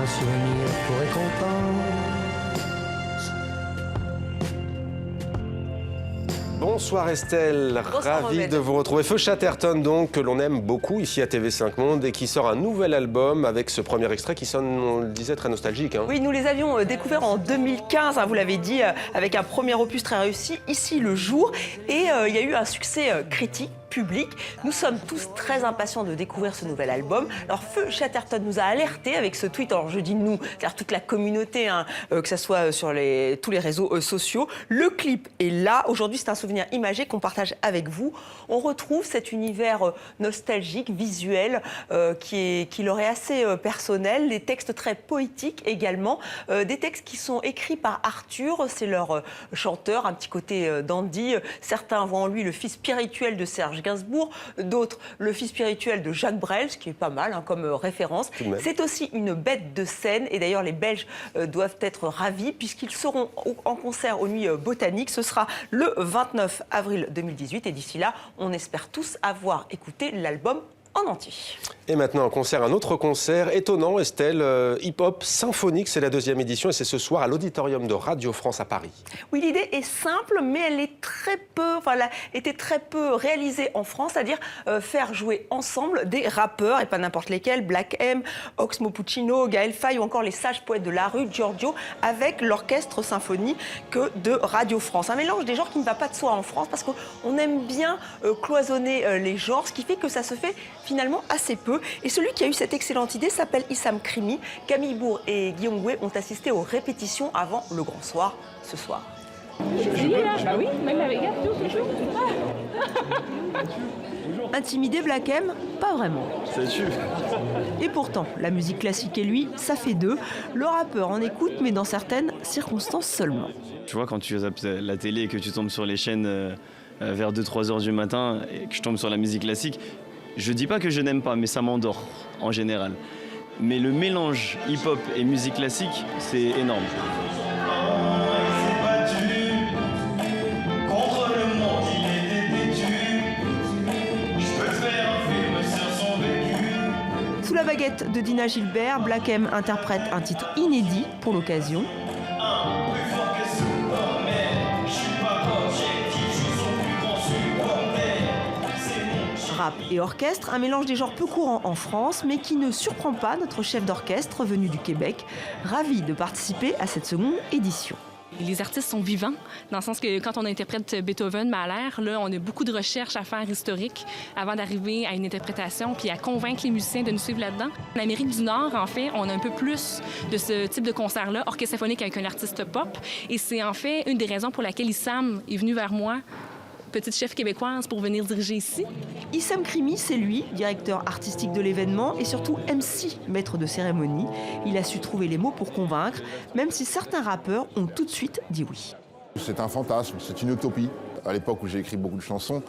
souvenir pour récompense. Bonsoir Estelle, Bonsoir, ravi Robert. de vous retrouver. Feu Chatterton donc, que l'on aime beaucoup ici à TV5 Monde et qui sort un nouvel album avec ce premier extrait qui sonne, on le disait, très nostalgique. Hein. Oui, nous les avions découverts en 2015, hein, vous l'avez dit, avec un premier opus très réussi, Ici le jour. Et il y a eu un succès critique, public. Nous sommes tous très impatients de découvrir ce nouvel album. Alors Feu Chatterton nous a alertés avec ce tweet, alors je dis nous, c'est-à-dire toute la communauté, hein, que ce soit sur tous les réseaux sociaux. Le clip est là. Aujourd'hui, c'est un souvenir imagé qu'on partage avec vous. On retrouve cet univers nostalgique, visuel, qui leur est assez personnel. Des textes très poétiques également. Des textes qui sont écrits par Arthur, c'est leur chanteur, un petit côté dandy. Certains voient en lui le fils spirituel de Serge Gainsbourg, d'autres le fils spirituel de Jacques Brel, ce qui est pas mal hein, comme référence. C'est aussi une bête de scène et d'ailleurs les Belges doivent être ravis puisqu'ils seront en concert aux Nuits Botaniques. Ce sera le 29 avril 2018 et d'ici là, on espère tous avoir écouté l'album en entier. Et maintenant un autre concert étonnant Estelle, hip-hop symphonique, c'est la 2e édition et c'est ce soir à l'auditorium de Radio France à Paris. Oui, l'idée est simple, mais elle est elle a été très peu réalisée en France, c'est-à-dire faire jouer ensemble des rappeurs, et pas n'importe lesquels, Black M, Oxmo Puccino, Gaël Faye ou encore les sages poètes de la rue, Giorgio, avec l'orchestre symphonique de Radio France. Un mélange des genres qui ne va pas de soi en France, parce qu'on aime bien cloisonner les genres, ce qui fait que ça se fait finalement assez peu. Et celui qui a eu cette excellente idée s'appelle Issam Krimi. Camille Bourg et Guillaume Gouet ont assisté aux répétitions avant le grand soir, ce soir. Bah oui, même avec tout, c'est tout. Intimidé Black M? Pas vraiment. Ça tue. Et pourtant, la musique classique et lui, ça fait deux. Le rappeur en écoute, mais dans certaines circonstances seulement. Tu vois, quand tu zappes la télé et que tu tombes sur les chaînes vers 2-3 heures du matin et que je tombe sur la musique classique, je dis pas que je n'aime pas, mais ça m'endort en général. Mais le mélange hip-hop et musique classique, c'est énorme. Sous la baguette de Dina Gilbert, Black M interprète un titre inédit pour l'occasion. Rap et orchestre, un mélange des genres peu courant en France, mais qui ne surprend pas notre chef d'orchestre venu du Québec, ravi de participer à cette seconde édition. Les artistes sont vivants, dans le sens que quand on interprète Beethoven, Mahler, là, on a beaucoup de recherches à faire historiques avant d'arriver à une interprétation, puis à convaincre les musiciens de nous suivre là-dedans. En Amérique du Nord, en fait, on a un peu plus de ce type de concert-là, orchestre symphonique avec un artiste pop, et c'est en fait une des raisons pour laquelle Issam est venu vers moi, petite chef québécoise, pour venir diriger ici. Issam Krimi, c'est lui, directeur artistique de l'événement et surtout MC, maître de cérémonie. Il a su trouver les mots pour convaincre, même si certains rappeurs ont tout de suite dit oui. C'est un fantasme, c'est une utopie. À l'époque où j'ai écrit beaucoup de chansons,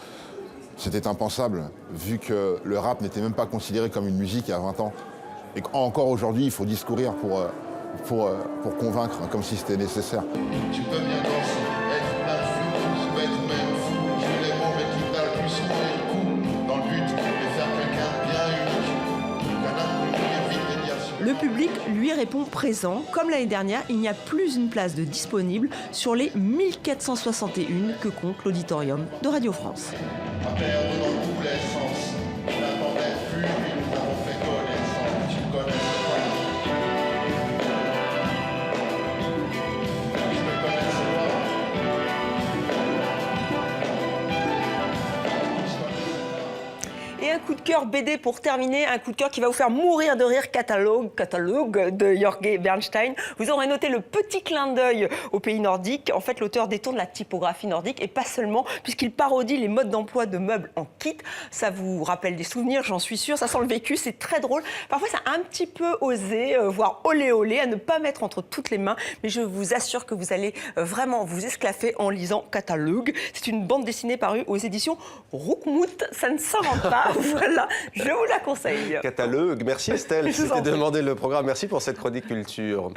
c'était impensable, vu que le rap n'était même pas considéré comme une musique il y a 20 ans. Et encore aujourd'hui, il faut discourir pour convaincre, comme si c'était nécessaire. Tu peux bien danser, être plein de flou, peut être même fou. Je veux les mots, mais qui parlent plus souvent les coups. Dans le but de faire quelqu'un de bien unique. Qu'un inconnu vite les dire. Le public lui répond présent. Comme l'année dernière, il n'y a plus une place de disponible sur les 1461 que compte l'auditorium de Radio France. À perdre dans tous les sens. Je n'attendais plus, puis nous avons fait connaissance. Tu connais pas. Je te connaissais pas. Et un coup de cœur BD pour terminer, un coup de cœur qui va vous faire mourir de rire, catalogue de Jorge Bernstein. Vous aurez noté le petit clin d'œil au pays nordique. En fait, l'auteur détourne la typographie nordique et pas seulement, puisqu'il parodie les modes d'emploi de meubles en kit. Ça vous rappelle des souvenirs, j'en suis sûre. Ça sent le vécu, c'est très drôle. Parfois, c'est un petit peu osé, voire olé olé, à ne pas mettre entre toutes les mains. Mais je vous assure que vous allez vraiment vous esclaffer en lisant Catalogue. C'est une bande dessinée parue aux éditions Roukmout. Ça ne s'invente pas. Voilà, je vous la conseille. Catalogue, merci Estelle, c'était demandé le programme. Merci pour cette chronique culture.